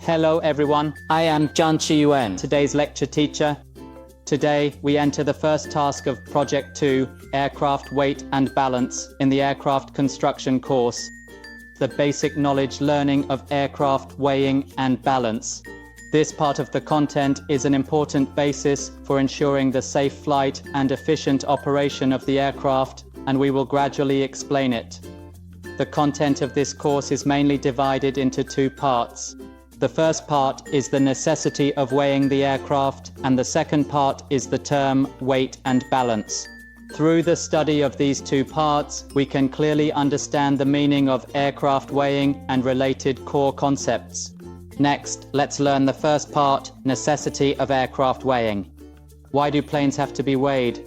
Hello everyone, I am Zhang Qiyuan, today's lecture teacher. Today we enter the first task of Project 2, Aircraft Weight and Balance, in the Aircraft Construction course. The basic knowledge learning of aircraft weighing and balance. This part of the content is an important basis for ensuring the safe flight and efficient operation of the aircraft, and we will gradually explain it. The content of this course is mainly divided into two parts. The first part is the necessity of weighing the aircraft, and the second part is the term weight and balance. Through the study of these two parts, we can clearly understand the meaning of aircraft weighing and related core concepts. Next, let's learn the first part, necessity of aircraft weighing. Why do planes have to be weighed?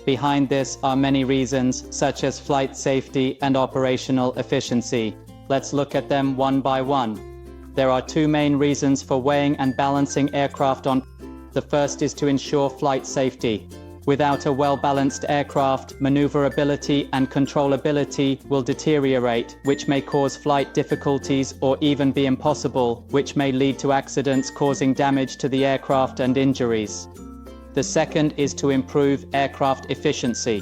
Behind this are many reasons, such as flight safety and operational efficiency. Let's look at them one by one. There are two main reasons for weighing and balancing aircraft on. The first is to ensure flight safety. Without a well-balanced aircraft, maneuverability and controllability will deteriorate, which may cause flight difficulties or even be impossible, which may lead to accidents causing damage to the aircraft and injuries. The second is to improve aircraft efficiency.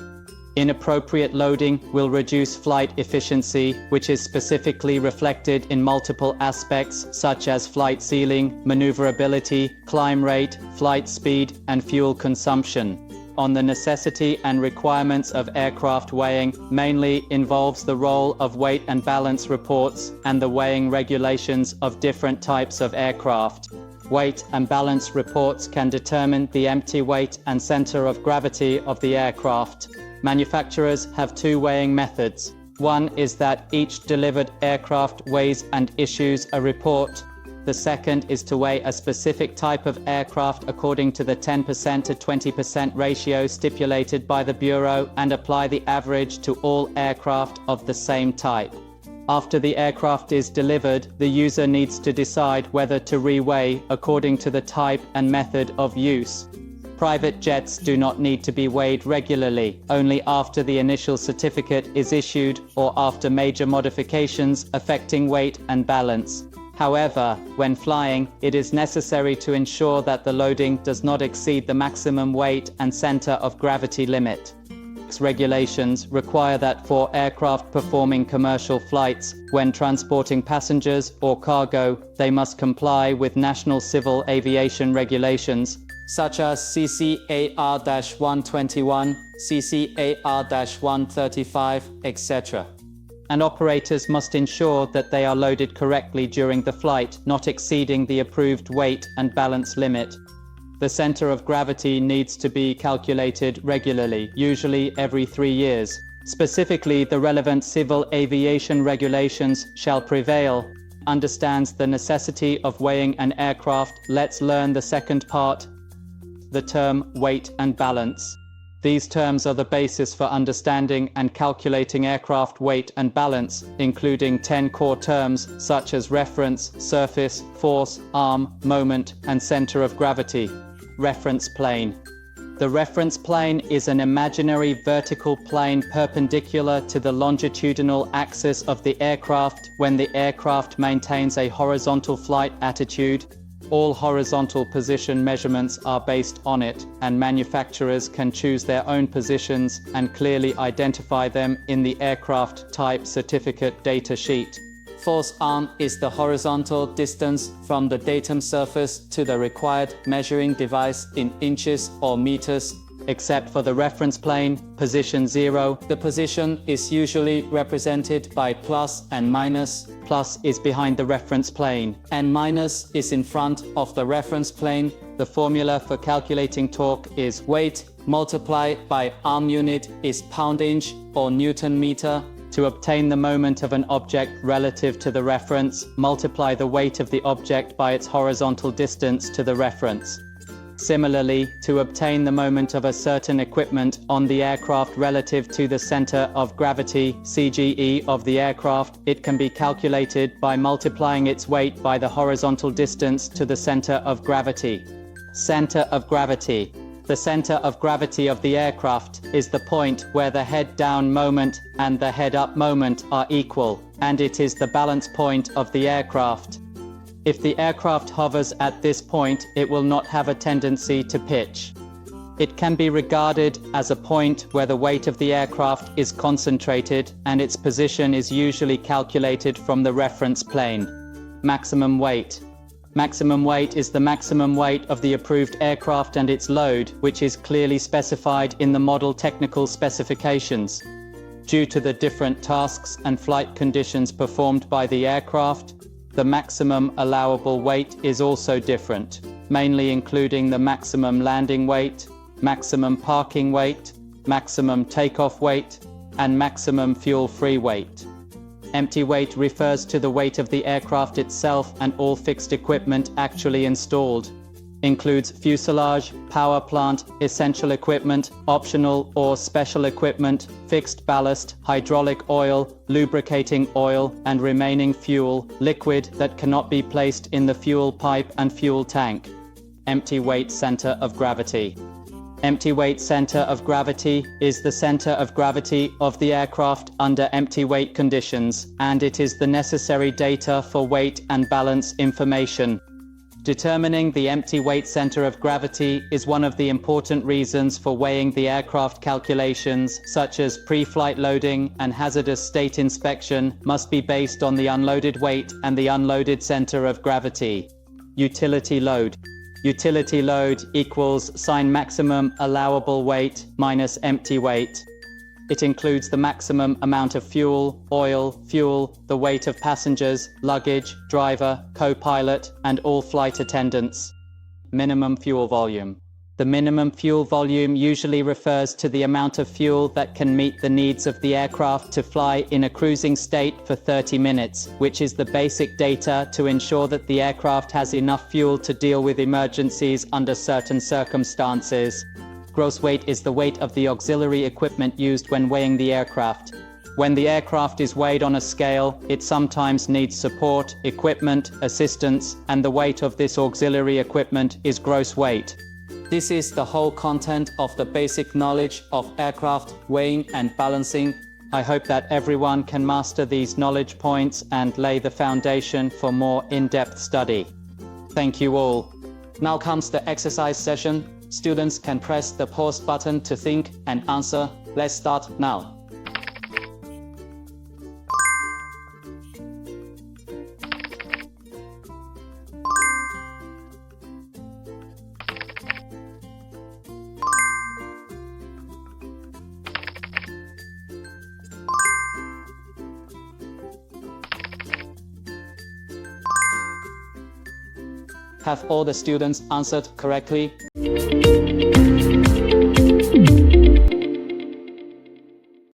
Inappropriate loading will reduce flight efficiency, which is specifically reflected in multiple aspects such as flight ceiling, maneuverability, climb rate, flight speed, and fuel consumption. On the necessity and requirements of aircraft weighing mainly involves the role of weight and balance reports and the weighing regulations of different types of aircraft. Weight and balance reports can determine the empty weight and center of gravity of the aircraft. Manufacturers have two weighing methods. One is that each delivered aircraft weighs and issues a report. The second is to weigh a specific type of aircraft according to the 10% to 20% ratio stipulated by the Bureau and apply the average to all aircraft of the same type. After the aircraft is delivered, the user needs to decide whether to reweigh according to the type and method of use. Private jets do not need to be weighed regularly, only after the initial certificate is issued or after major modifications affecting weight and balance. However, when flying, it is necessary to ensure that the loading does not exceed the maximum weight and center of gravity limit. Regulations require that for aircraft performing commercial flights, when transporting passengers or cargo, they must comply with national civil aviation regulations, such as CCAR-121, CCAR-135, etc. And operators must ensure that they are loaded correctly during the flight, not exceeding the approved weight and balance limit. The center of gravity needs to be calculated regularly, usually every 3 years. Specifically, the relevant civil aviation regulations shall prevail. Understands the necessity of weighing an aircraft. Let's learn the second part, the term weight and balance. These terms are the basis for understanding and calculating aircraft weight and balance, including 10 core terms such as reference, surface, force, arm, moment, and center of gravity. Reference plane. The reference plane is an imaginary vertical plane perpendicular to the longitudinal axis of the aircraft when the aircraft maintains a horizontal flight attitude. All horizontal position measurements are based on it, and manufacturers can choose their own positions and clearly identify them in the aircraft type certificate data sheet. Force arm is the horizontal distance from the datum surface to the required measuring device in inches or meters. Except for the reference plane, position 0, the position is usually represented by plus and minus. Plus is behind the reference plane, and minus is in front of the reference plane. The formula for calculating torque is weight multiplied by arm unit is pound-inch or Newton-meter. To obtain the moment of an object relative to the reference, multiply the weight of the object by its horizontal distance to the reference. Similarly, to obtain the moment of a certain equipment on the aircraft relative to the center of gravity, CGE, of the aircraft, it can be calculated by multiplying its weight by the horizontal distance to the center of gravity. Center of gravity. The center of gravity of the aircraft is the point where the head-down moment and the head-up moment are equal, and it is the balance point of the aircraft. If the aircraft hovers at this point, it will not have a tendency to pitch. It can be regarded as a point where the weight of the aircraft is concentrated and its position is usually calculated from the reference plane. Maximum weight. Maximum weight is the maximum weight of the approved aircraft and its load, which is clearly specified in the model technical specifications. Due to the different tasks and flight conditions performed by the aircraft, the maximum allowable weight is also different, mainly including the maximum landing weight, maximum parking weight, maximum takeoff weight, and maximum fuel-free weight. Empty weight refers to the weight of the aircraft itself and all fixed equipment actually installed. Includes fuselage, power plant, essential equipment, optional or special equipment, fixed ballast, hydraulic oil, lubricating oil, and remaining fuel, liquid that cannot be placed in the fuel pipe and fuel tank. Empty weight center of gravity. Empty weight center of gravity is the center of gravity of the aircraft under empty weight conditions, and it is the necessary data for weight and balance information. Determining the empty weight center of gravity is one of the important reasons for weighing the aircraft. Calculations, such as pre-flight loading and hazardous state inspection, must be based on the unloaded weight and the unloaded center of gravity. Utility load. Utility load equals maximum allowable weight minus empty weight. It includes the maximum amount of fuel, the weight of passengers, luggage, driver, co-pilot, and all flight attendants. Minimum fuel volume. The minimum fuel volume usually refers to the amount of fuel that can meet the needs of the aircraft to fly in a cruising state for 30 minutes, which is the basic data to ensure that the aircraft has enough fuel to deal with emergencies under certain circumstances. Gross weight is the weight of the auxiliary equipment used when weighing the aircraft. When the aircraft is weighed on a scale, it sometimes needs support, equipment, assistance, and the weight of this auxiliary equipment is gross weight. This is the whole content of the basic knowledge of aircraft weighing and balancing. I hope that everyone can master these knowledge points and lay the foundation for more in-depth study. Thank you all. Now comes the exercise session. Students can press the pause button to think and answer. Let's start now. Have all the students answered correctly?